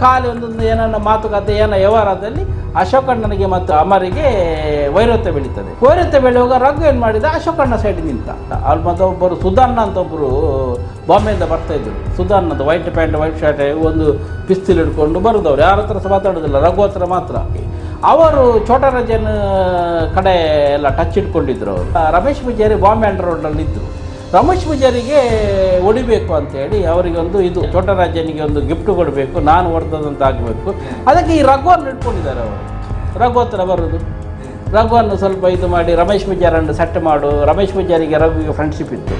ಖಾಲಿ ಒಂದೊಂದು ಏನನ್ನ ಮಾತುಕತೆ ವ್ಯವಹಾರದಲ್ಲಿ ಅಶೋಕಣ್ಣನಿಗೆ ಮತ್ತು ಅಮರಿಗೆ ವೈರತ್ವ ಬೆಳೀತದೆ. ವೈರತ್ವ ಬೆಳೆಯುವಾಗ ರಘು ಏನು ಮಾಡಿದ, ಅಶೋಕಣ್ಣ ಸೈಡ್ ನಿಂತ. ಅಲ್ಲಿ ಮತ್ತೊಬ್ಬರು ಸುಧಾರ್ಣ ಅಂತ ಒಬ್ಬರು ಬಾಂಬೆಯಿಂದ ಬರ್ತಾ ಇದ್ರು. ಸುಧಾರ್ಣದ ವೈಟ್ ಪ್ಯಾಂಟ್ ವೈಟ್ ಶರ್ಟ್ ಒಂದು ಪಿಸ್ತೂಲ್ ಹಿಡ್ಕೊಂಡು ಬರೋದವ್ರು, ಯಾರ ಹತ್ರ ಸಹ ಮಾತಾಡೋದಿಲ್ಲ, ರಘು ಹತ್ರ ಮಾತ್ರ. ಅವರು ಛೋಟರಾಜನ್ ಕಡೆ ಎಲ್ಲ ಟಚ್ ಇಟ್ಕೊಂಡಿದ್ರು. ಅವರು ರಮೇಶ್ ಪೂಜಾರಿ ಬಾಂಬೆ ಅಂಡರ್ ರೋಡ್ನಲ್ಲಿ ಇದ್ದರು. ರಮೇಶ್ ಪೂಜಾರಿಗೆ ಹೊಡಿಬೇಕು ಅಂತೇಳಿ ಅವರಿಗೆ ಒಂದು ಇದು ಛೋಟರಾಜನಿಗೆ ಒಂದು ಗಿಫ್ಟ್ ಕೊಡಬೇಕು, ನಾನು ಹೊಡೆದಂತ ಆಗಬೇಕು. ಅದಕ್ಕೆ ಈ ರಘುವನ್ನು ಇಟ್ಕೊಂಡಿದ್ದಾರೆ. ಅವರು ರಘು ಹತ್ರ ಬರೋದು, ರಘುವನ್ನು ಸ್ವಲ್ಪ ಇದು ಮಾಡಿ ರಮೇಶ್ ಪೂಜಾರನ್ನು ಸೆಟ್ ಮಾಡು. ರಮೇಶ್ ಪೂಜಾರಿಗೆ ರಘುವಿಗೆ ಫ್ರೆಂಡ್ಶಿಪ್ ಇತ್ತು.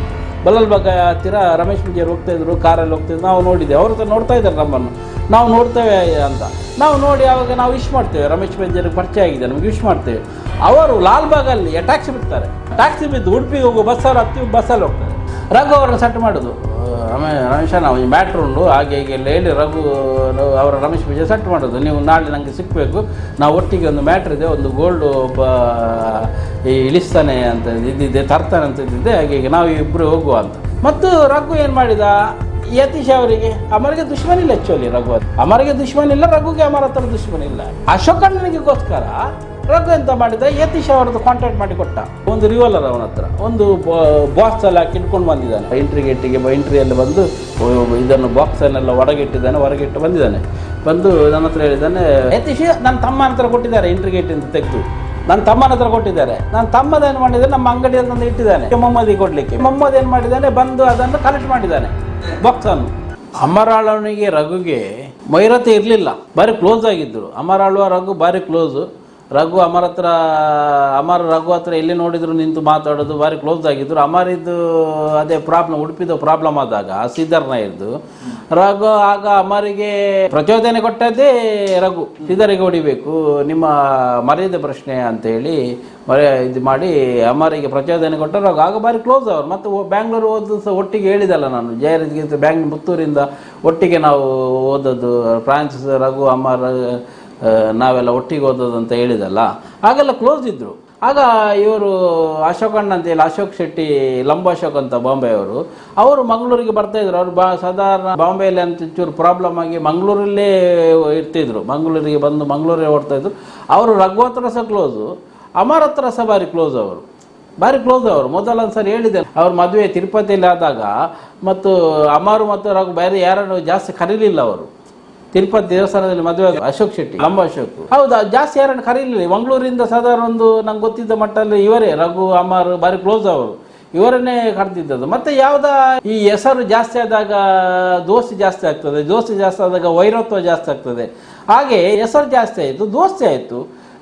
ಬಲ್ಲಲ್ಬಾಗ ಹತ್ತಿರ ರಮೇಶ್ ಪೂಜಾರಿ ಹೋಗ್ತಾಯಿದ್ರು, ಕಾರಲ್ಲಿ ಹೋಗ್ತಿದ್ರು. ನಾವು ನೋಡಿದ್ದೇವೆ, ಅವ್ರ ಹತ್ರ ನೋಡ್ತಾ ಇದ್ದಾರೆ ನಮ್ಮನ್ನು, ನಾವು ನೋಡ್ತೇವೆ ಅಂತ. ನಾವು ನೋಡಿ ಆವಾಗ ನಾವು ವಿಶ್ ಮಾಡ್ತೇವೆ, ರಮೇಶ್ ಪೂಜಾರಿಗೆ ಪರಿಚಯ ಆಗಿದೆ ನಮಗೆ, ವಿಶ್ ಮಾಡ್ತೇವೆ. ಅವರು ಲಾಲ್ಬಾಗಲ್ಲಿ ಟ್ಯಾಕ್ಸಿ ಬಿಡ್ತಾರೆ, ಟ್ಯಾಕ್ಸಿ ಬಿದ್ದು ಉಡುಪಿಗೆ ಹೋಗೋ ಬಸ್ಸಲ್ಲಿ ಹತ್ತಿ ಬಸ್ಸಲ್ಲಿ ಹೋಗ್ತಾರೆ. ರಘು ಅವರನ್ನು ಸೆಟ್ ಮಾಡೋದು, ರಮೇಶ ನಾವು ಈ ಮ್ಯಾಟ್ರ್ ಉಂಟು ಹಾಗೆ ಹೀಗೆ ಎಲ್ಲ ಹೇಳಿ ರಘು ಅವರ ರಮೇಶ್ ಪೂಜಾರಿ ಸೆಟ್ ಮಾಡೋದು. ನೀವು ನಾಳೆ ನನಗೆ ಸಿಕ್ಕಬೇಕು, ನಾವು ಒಟ್ಟಿಗೆ ಒಂದು ಮ್ಯಾಟ್ರ್ ಇದೆ, ಒಂದು ಗೋಲ್ಡು ಒಬ್ಬ ಇಳಿಸ್ತಾನೆ ಅಂತ ಇದ್ದಿದ್ದೆ, ತರ್ತಾನೆ ಅಂತ ಇದ್ದಿದ್ದೆ, ಹಾಗೆ ನಾವು ಇಬ್ಬರು ಹೋಗುವ ಅಂತ. ಮತ್ತು ರಘು ಏನು ಮಾಡಿದ, ಯತೀಶ್ ಅವರಿಗೆ ಅಮರಿಗೆ ದುಶ್ಮನಿಲ್ಲ. ಆ್ಯಕ್ಚುಲಿ ರಘು ಅಮರಿಗೆ ದುಶ್ಮನಿಲ್ಲ, ರಘುಗೆ ಅಮರ ಹತ್ರ ದುಶ್ಮನಿಲ್ಲ. ಅಶೋಕಣ್ಣನಿಗೋಸ್ಕರ ರಘು ಎಂತ ಮಾಡಿದ, ಯತೀಶ್ ಅವರದ್ದು ಕಾಂಟ್ಯಾಕ್ಟ್ ಮಾಡಿ ಕೊಟ್ಟ. ಒಂದು ರಿವಾಲ್ವರ್ ಅವನ ಹತ್ರ, ಒಂದು ಬಾಕ್ಸಲ್ಲಿ ಹಾಕಿ ಇಟ್ಕೊಂಡು ಬಂದಿದ್ದಾನೆ. ಎಂಟ್ರಿಯಲ್ಲಿ ಬಂದು ಇದನ್ನು ಬಾಕ್ಸನ್ನೆಲ್ಲ ಹೊರಗಿಟ್ಟು ಬಂದಿದ್ದಾನೆ. ಬಂದು ನನ್ನ ಹತ್ರ ಹೇಳಿದ್ದಾನೆ, ಯತೀಶ್ ನನ್ನ ತಮ್ಮನ ಹತ್ರ ಕೊಟ್ಟಿದ್ದಾರೆ, ಎಂಟ್ರಿ ಗೇಟಿಂದ ತೆಗೆದು ನನ್ನ ತಮ್ಮನ ಹತ್ರ ಕೊಟ್ಟಿದ್ದಾರೆ. ನನ್ನ ತಮ್ಮದ ಏನು ಮಾಡಿದ್ದಾನೆ, ನಮ್ಮ ಅಂಗಡಿಯಲ್ಲಿ ತಂದು ಇಟ್ಟಿದ್ದಾನೆ ಮೊಹಮ್ಮದಿಗೆ ಕೊಡಲಿಕ್ಕೆ. ಮೊಹಮ್ಮದ್ ಏನು ಮಾಡಿದ್ದಾನೆ, ಬಂದು ಅದನ್ನು ಕಲೆಕ್ಟ್ ಮಾಡಿದ್ದಾನೆ ಬಾಕ್ಸನ್ನು. ಅಮರಾಳವನಿಗೆ ರಘುಗೆ ವೈರತೆ ಇರಲಿಲ್ಲ, ಭಾರಿ ಕ್ಲೋಸ್ ಆಗಿದ್ದರು. ಅಮರಾಳುವ ರಘು ಭಾರಿ ಕ್ಲೋಸು. ರಘು ರಘು ಹತ್ರ ಎಲ್ಲಿ ನೋಡಿದ್ರು ನಿಂತು ಮಾತಾಡೋದು, ಭಾರಿ ಕ್ಲೋಸ್ ಆಗಿದ್ದರು. ಅಮರಿದ್ದು ಅದೇ ಪ್ರಾಬ್ಲಮ್, ಉಡುಪಿದು ಪ್ರಾಬ್ಲಮ್ ಆದಾಗ ಶ್ರೀಧರ್ನ ಇದ್ದು ರಘು ಆಗ ಅಮರಿಗೆ ಪ್ರಚೋದನೆ ಕೊಟ್ಟದ್ದೇ ರಘು. ಶ್ರೀಧರಿಗೆ ಹೊಡಿಬೇಕು, ನಿಮ್ಮ ಮರ್ಯಾದೆ ಪ್ರಶ್ನೆ ಅಂತೇಳಿ ಇದು ಮಾಡಿ ಅಮರಿಗೆ ಪ್ರಚೋದನೆ ಕೊಟ್ಟರು. ರಘು ಆಗ ಭಾರಿ ಕ್ಲೋಸ್ ಅವರು. ಮತ್ತು ಬ್ಯಾಂಗ್ಳೂರು ಓದೋದು ಸಹ ಒಟ್ಟಿಗೆ ಹೇಳಿದಲ್ಲ ನಾನು, ಜಯರಾಜ್ಗೆ ಪುತ್ತೂರಿಂದ ಒಟ್ಟಿಗೆ ನಾವು ಓದೋದು, ಫ್ರಾನ್ಸಿಸ್ ರಘು ಅಮರ್ ನಾವೆಲ್ಲ ಒಟ್ಟಿಗೆ ಓದೋದು ಅಂತ ಹೇಳಿದಲ್ಲ, ಆಗೆಲ್ಲ ಕ್ಲೋಸ್ ಇದ್ದರು. ಆಗ ಇವರು ಅಶೋಕಣ್ಣ ಅಂತೇಳಿ ಅಶೋಕ್ ಶೆಟ್ಟಿ, ಲಂಬ ಅಶೋಕ್ ಅಂತ ಬಾಂಬೆಯವರು, ಅವರು ಮಂಗಳೂರಿಗೆ ಬರ್ತಾಯಿದ್ರು. ಅವರು ಸಾಧಾರಣ ಬಾಂಬೆಯಲ್ಲಿ ಅಂತ ಚೂರು ಪ್ರಾಬ್ಲಮ್ ಆಗಿ ಮಂಗಳೂರಲ್ಲೇ ಇರ್ತಿದ್ರು. ಮಂಗಳೂರಿಗೆ ಬಂದು ಮಂಗಳೂರೇ ಓಡ್ತಾಯಿದ್ರು. ಅವರು ರಘು ಹತ್ರ ಸಹ ಕ್ಲೋಸು, ಅಮರ್ ಹತ್ರ ಸಹ ಭಾರಿ ಕ್ಲೋಸ್. ಭಾರಿ ಕ್ಲೋಸ್ ಅವರು. ಮೊದಲೊಂದು ಸರಿ ಹೇಳಿದೆ, ಅವ್ರ ಮದುವೆ ತಿರುಪತಿಯಲ್ಲಿ ಆದಾಗ ಮತ್ತು ಅಮರು ಮತ್ತು ರಘು ಬೇರೆ ಯಾರನ್ನು ಜಾಸ್ತಿ ಕರೀಲಿಲ್ಲ. ಅವರು ತಿರುಪತಿ ದೇವಸ್ಥಾನದಲ್ಲಿ ಮದುವೆ ಅಶೋಕ್ ಶೆಟ್ಟಿ, ಲಂಬ ಅಶೋಕ್. ಹೌದಾ, ಜಾಸ್ತಿ ಯಾರನ್ನು ಕರೀಲಿಲ್ಲ. ಮಂಗಳೂರಿಂದ ಸಾಧಾರಣ ಒಂದು ನಂಗೆ ಗೊತ್ತಿದ್ದ ಮಟ್ಟಲ್ಲಿ ಇವರೇ ರಘು ಅಮರ್ ಭಾರಿ ಕ್ಲೋಸ್. ಅವರು ಇವರನ್ನೇ ಕರೆದಿದ್ದದು. ಮತ್ತು ಯಾವುದ ಈ ಹೆಸರು ಜಾಸ್ತಿ ಆದಾಗ ದೋಸ್ತಿ ಜಾಸ್ತಿ ಆಗ್ತದೆ, ದೋಸ್ತಿ ಜಾಸ್ತಿ ಆದಾಗ ವೈರತ್ವ ಜಾಸ್ತಿ ಆಗ್ತದೆ. ಹಾಗೆ ಹೆಸರು ಜಾಸ್ತಿ ಆಯಿತು, ದೋಸ್ತಿ ಆಯಿತು.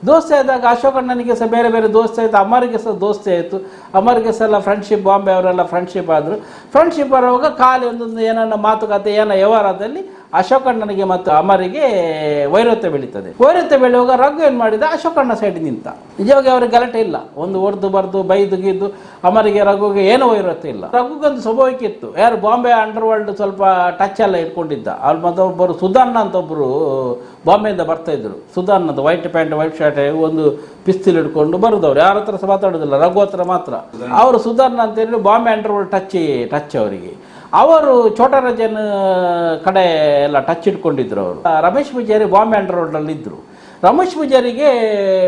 ದೋಸ್ತಿ ಆದಾಗ ಅಶೋಕಣ್ಣನಿಗೆ ಸಹ ಬೇರೆ ಬೇರೆ ದೋಸ್ತಿ ಆಯಿತು, ಅಮರಿಗೆ ಸಹ ದೋಸ್ತಿ ಆಯಿತು. ಅಮರಿಗೆ ಸಹ ಎಲ್ಲ ಫ್ರೆಂಡ್ಶಿಪ್, ಬಾಂಬೆ ಅವರೆಲ್ಲ ಫ್ರೆಂಡ್ಶಿಪ್ ಆದರು. ಫ್ರೆಂಡ್ಶಿಪ್ ಬರುವಾಗ ಖಾಲಿ ಒಂದೊಂದು ಏನನ್ನ ಮಾತುಕತೆ ವ್ಯವಹಾರದಲ್ಲಿ ಅಶೋಕಣ್ಣನಿಗೆ ಮತ್ತು ಅಮರಿಗೆ ವೈರತ್ವ ಬೆಳೀತದೆ. ವೈರತ್ವ ಬೆಳೆಯುವಾಗ ರಘು ಏನು ಮಾಡಿದ, ಅಶೋಕಣ್ಣ ಸೈಡ್ ನಿಂತ. ನಿಜವಾಗಿ ಅವ್ರಿಗೆ ಗಲಾಟೆ ಇಲ್ಲ, ಒಂದು ಹೊಡೆದು ಬರ್ದು ಬೈದು ಗಿದ್ದು. ಅಮರಿಗೆ ರಘುಗೆ ಏನೂ ವೈರತ್ವ ಇಲ್ಲ. ರಘುಗೊಂದು ಸ್ವಭಾವಕ್ಕೆ ಇತ್ತು, ಯಾರು ಬಾಂಬೆ ಅಂಡರ್ ವರ್ಲ್ಡ್ ಸ್ವಲ್ಪ ಟಚ್ ಎಲ್ಲ ಇಟ್ಕೊಂಡಿದ್ದ. ಅಲ್ಲಿ ಮತ್ತೊಬ್ಬರು ಸುಧಾರ್ಣ ಅಂತ ಒಬ್ಬರು ಬಾಂಬೆಯಿಂದ ಬರ್ತಾಯಿದ್ರು. ಸುಧಾರ್ಣದ ವೈಟ್ ಪ್ಯಾಂಟ್ ವೈಟ್ ಶರ್ಟ್ ಒಂದು ಪಿಸ್ತೂಲ್ ಹಿಡ್ಕೊಂಡು ಬರೋದವ್ರು, ಯಾರ ಹತ್ರ ಸಹ ಮಾತಾಡೋದಿಲ್ಲ, ರಘು ಹತ್ರ ಮಾತ್ರ. ಅವರು ಸುಧಾರ್ಣ ಅಂತೇಳಿ ಬಾಂಬೆ ಅಂಡರ್ ವರ್ಲ್ಡ್ ಟಚ್ ಅವರಿಗೆ. ಅವರು ಛೋಟರಾಜನ್ ಕಡೆ ಎಲ್ಲ ಟಚ್ ಇಟ್ಕೊಂಡಿದ್ರು. ಅವರು ರಮೇಶ್ ಪೂಜಾರಿ ಬಾಂಬೆ ಅಂಡರ್ ರೋಡ್ನಲ್ಲಿ ಇದ್ದರು. ರಮೇಶ್ ಪೂಜಾರಿಗೆ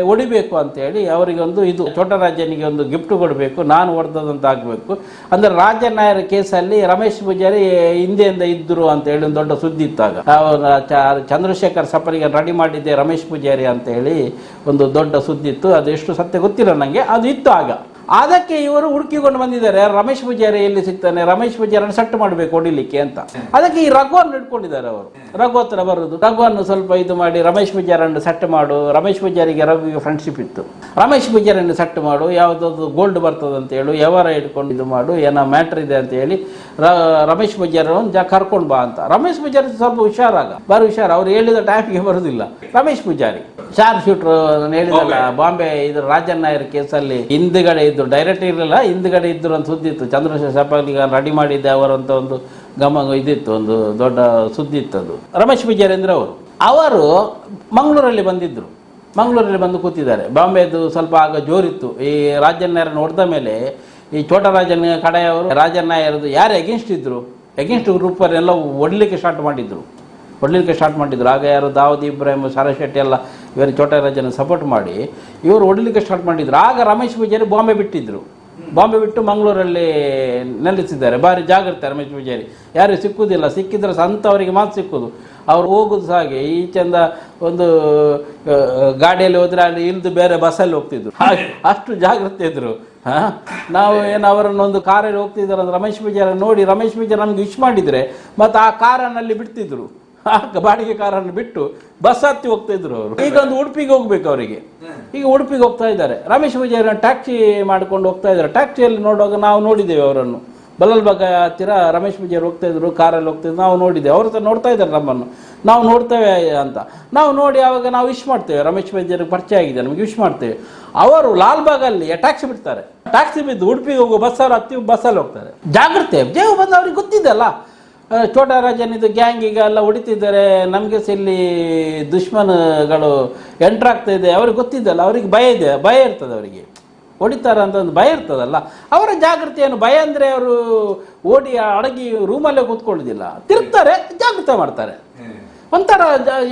ಹೊಡಿಬೇಕು ಅಂತೇಳಿ ಅವರಿಗೆ ಒಂದು ಇದು ಛೋಟರಾಜನಿಗೆ ಒಂದು ಗಿಫ್ಟ್ ಕೊಡಬೇಕು, ನಾನು ಹೊಡೆದಂತ ಆಗಬೇಕು. ಅಂದರೆ ರಾಜನ್ ನಾಯರ್ ಕೇಸಲ್ಲಿ ರಮೇಶ್ ಪೂಜಾರಿ ಹಿಂದೆಯಿಂದ ಇದ್ದರು ಅಂತೇಳಿ ಒಂದು ದೊಡ್ಡ ಸುದ್ದಿ ಇತ್ತಾಗ. ಚಂದ್ರಶೇಖರ್ ಸಫರಿಗೆ ರೆಡಿ ಮಾಡಿದ್ದೆ ರಮೇಶ್ ಪೂಜಾರಿ ಅಂತೇಳಿ ಒಂದು ದೊಡ್ಡ ಸುದ್ದಿ ಇತ್ತು. ಅದು ಎಷ್ಟು ಸತ್ಯ ಗೊತ್ತಿಲ್ಲ ನನಗೆ, ಅದು ಇತ್ತು ಆಗ. ಅದಕ್ಕೆ ಇವರು ಹುಡುಕಿಕೊಂಡು ಬಂದಿದ್ದಾರೆ, ರಮೇಶ್ ಪೂಜಾರಿ ಎಲ್ಲಿ ಸಿಗ್ತಾನೆ, ರಮೇಶ್ ಪೂಜಾರಿಯನ್ನು ಸೆಟ್ ಮಾಡಬೇಕು ಹೊಡಿಲಿಕ್ಕೆ ಅಂತ. ಅದಕ್ಕೆ ಈ ರಘುವನ್ನು ಇಟ್ಕೊಂಡಿದ್ದಾರೆ. ಅವರು ರಘು ಹತ್ರ ಬರೋದು, ರಘುವನ್ನು ಸ್ವಲ್ಪ ಇದು ಮಾಡಿ ರಮೇಶ್ ಪೂಜಾರಿಯನ್ನು ಸೆಟ್ ಮಾಡು. ರಮೇಶ್ ಪೂಜಾರಿಗೆ ರಘುವಿಗೆ ಫ್ರೆಂಡ್ಶಿಪ್ ಇತ್ತು. ರಮೇಶ್ ಪೂಜಾರಿಯನ್ನು ಸೆಟ್ ಮಾಡು, ಯಾವುದಾದ್ರು ಗೋಲ್ಡ್ ಬರ್ತದೆ ಅಂತ ಹೇಳು, ವ್ಯವಹಾರ ಇಟ್ಕೊಂಡು ಇದು ಮಾಡು, ಏನೋ ಮ್ಯಾಟ್ರ್ ಇದೆ ಅಂತ ಹೇಳಿ ರಮೇಶ್ ಪೂಜಾರಿ ಕರ್ಕೊಂಡು ಬಾ ಅಂತ. ರಮೇಶ್ ಪೂಜಾರಿ ಸ್ವಲ್ಪ ಭಾರಿ ಹುಷಾರು. ಅವ್ರು ಹೇಳಿದ ಟೈಮಿಗೆ ಬರೋದಿಲ್ಲ. ರಮೇಶ್ ಪೂಜಾರಿ ಶಾರ್ಪ್ ಶೂಟ್ರು ಹೇಳಿದಲ್ಲ, ಬಾಂಬೆ ಇದು ರಾಜನ್ ನಾಯರ್ ಕೇಸಲ್ಲಿ ಹಿಂದ್ಗಡೆ ಇದ್ದು, ಡೈರೆಕ್ಟ್ ಇರಲಿಲ್ಲ, ಹಿಂದ್ಗಡೆ ಇದ್ರು ಅಂತ ಸುದ್ದಿ ಇತ್ತು. ಚಂದ್ರಶೇಖರ್ ಸಫರಿಗೆ ರೆಡಿ ಮಾಡಿದ್ದೆ ಅವರಂತ ಒಂದು ಇದಿತ್ತು, ಒಂದು ದೊಡ್ಡ ಸುದ್ದಿ ಇತ್ತು. ಅದು ರಮೇಶ್ ಪೂಜಾರಿ ಅಂದರೆ ಅವರು ಮಂಗಳೂರಲ್ಲಿ ಬಂದಿದ್ದರು. ಮಂಗಳೂರಲ್ಲಿ ಬಂದು ಕೂತಿದ್ದಾರೆ. ಬಾಂಬೆದು ಸ್ವಲ್ಪ ಆಗ ಜೋರಿತ್ತು. ಈ ರಾಜನ್ ನಾಯರನ್ನು ಹೊಡೆದ ಮೇಲೆ ಈ ಛೋಟರಾಜನ್ ಕಡೆಯವರು ರಾಜನ್ ನಾಯರದು ಯಾರು ಎಗೇನ್ಸ್ಟ್ ಇದ್ದರು, ಎಗೇನ್ಸ್ಟ್ ಗ್ರೂಪರೆಲ್ಲ ಹೊಡಲಿಕ್ಕೆ ಸ್ಟಾರ್ಟ್ ಮಾಡಿದರು. ಹೊಡಲಿಕ್ಕೆ ಸ್ಟಾರ್ಟ್ ಮಾಡಿದ್ರು. ಆಗ ಯಾರು ದಾವೂದ್ ಇಬ್ರಾಹಿಂ, ಶರತ್ ಶೆಟ್ಟಿ ಎಲ್ಲ ಇವರು ಛೋಟಾ ರಾಜನ ಸಪೋರ್ಟ್ ಮಾಡಿ ಇವರು ಹೊಡಲಿಕ್ಕೆ ಸ್ಟಾರ್ಟ್ ಮಾಡಿದ್ರು. ಆಗ ರಮೇಶ್ ಪೂಜಾರಿ ಬಾಂಬೆ ಬಿಟ್ಟಿದ್ರು. ಬಾಂಬೆ ಬಿಟ್ಟು ಮಂಗಳೂರಲ್ಲಿ ನೆಲೆಸಿದ್ದಾರೆ. ಭಾರಿ ಜಾಗ್ರತೆ ರಮೇಶ್ ಪೂಜಾರಿ, ಯಾರು ಸಿಕ್ಕುವುದಿಲ್ಲ, ಸಿಕ್ಕಿದ್ರೆ ಅಂಥವರಿಗೆ ಮಾತ್ರ ಸಿಕ್ಕುದು. ಅವ್ರು ಹೋಗೋದು ಸಹ ಹಾಗೆ, ಈಚೆಂದ ಒಂದು ಗಾಡಿಯಲ್ಲಿ ಹೋದರೆ ಅಲ್ಲಿ ಇಳಿದು ಬೇರೆ ಬಸ್ಸಲ್ಲಿ ಹೋಗ್ತಿದ್ರು. ಅಷ್ಟು ಜಾಗ್ರತೆ ಇದ್ರು. ನಾವು ಏನು ಅವರನ್ನು ಒಂದು ಕಾರಲ್ಲಿ ಹೋಗ್ತಿದ್ದಾರೆ ಅಂದ್ರೆ ರಮೇಶ್ ಪೂಜಾರಿ ನೋಡಿ ರಮೇಶ್ ಪೂಜಾರಿ ನಮ್ಗೆ ವಿಶ್ ಮಾಡಿದರೆ ಮತ್ತು ಆ ಕಾರನ್ನಲ್ಲಿ ಬಿಡ್ತಿದ್ರು. ಆ ಬಾಡಿಗೆ ಕಾರನ್ನು ಬಿಟ್ಟು ಬಸ್ ಹತ್ತಿ ಹೋಗ್ತಾ ಇದ್ರು ಅವರು. ಈಗ ಒಂದು ಉಡುಪಿಗೆ ಹೋಗ್ಬೇಕು ಅವರಿಗೆ, ಈಗ ಉಡುಪಿಗೆ ಹೋಗ್ತಾ ಇದ್ದಾರೆ. ರಮೇಶ್ ಪೂಜಾರಿ ಟ್ಯಾಕ್ಸಿ ಮಾಡ್ಕೊಂಡು ಹೋಗ್ತಾ ಇದ್ದಾರೆ. ಟ್ಯಾಕ್ಸಿಯಲ್ಲಿ ನೋಡುವಾಗ ನಾವು ನೋಡಿದ್ದೇವೆ ಅವರನ್ನು, ಬಲಲ್ಬಾಗ ಹತ್ತಿರ ರಮೇಶ್ ಪೂಜಾರಿ ಹೋಗ್ತಾ ಇದ್ರು, ಕಾರಲ್ಲಿ ಹೋಗ್ತಿದ್ರು, ನಾವು ನೋಡಿದ್ದೇವೆ. ಅವರು ಸಹ ನೋಡ್ತಾ ಇದ್ದಾರೆ ನಮ್ಮನ್ನು, ನಾವು ನೋಡ್ತೇವೆ ಅಂತ. ನಾವು ನೋಡಿ ಆವಾಗ ನಾವು ವಿಶ್ ಮಾಡ್ತೇವೆ, ರಮೇಶ್ ಪೂಜಾರಿಗೆ ಪರಿಚಯ ಆಗಿದೆ ನಮಗೆ ವಿಶ್ ಮಾಡ್ತೇವೆ. ಅವರು ಲಾಲ್ಬಾಗಲ್ಲಿ ಟ್ಯಾಕ್ಸಿ ಬಿಡ್ತಾರೆ, ಟ್ಯಾಕ್ಸಿ ಬಿದ್ದು ಉಡುಪಿಗೆ ಹೋಗೋ ಬಸ್ಸಲ್ಲಿ ಹತ್ತಿ ಬಸ್ಸಲ್ಲಿ ಹೋಗ್ತಾರೆ. ಜಾಗ್ರತೆ ಜೇವು ಬಂದು ಅವ್ರಿಗೆ ಗೊತ್ತಿದ್ದಲ್ಲ, ಛೋಟಾ ರಾಜನಿದು ಗ್ಯಾಂಗಿಗೆ ಎಲ್ಲ ಹೊಡಿತಿದ್ದಾರೆ, ನಮಗೆ ಸಹ ಇಲ್ಲಿ ದುಶ್ಮನ್ಗಳು ಎಂಟ್ರಾಗ್ತಾ ಇದೆ, ಅವ್ರಿಗೆ ಗೊತ್ತಿದ್ದಲ್ಲ. ಅವ್ರಿಗೆ ಭಯ ಇದೆ, ಭಯ ಇರ್ತದೆ ಅವರಿಗೆ, ಹೊಡಿತಾರೆ ಅಂತ ಒಂದು ಭಯ ಇರ್ತದಲ್ಲ. ಅವರ ಜಾಗೃತಿ ಏನು, ಭಯ ಅಂದರೆ ಅವರು ಓಡಿ ಅಡಗಿ ರೂಮಲ್ಲೇ ಕೂತ್ಕೊಳ್ಳೋದಿಲ್ಲ, ತಿರುಗ್ತಾರೆ, ಜಾಗೃತಿ ಮಾಡ್ತಾರೆ. ಒಂಥರ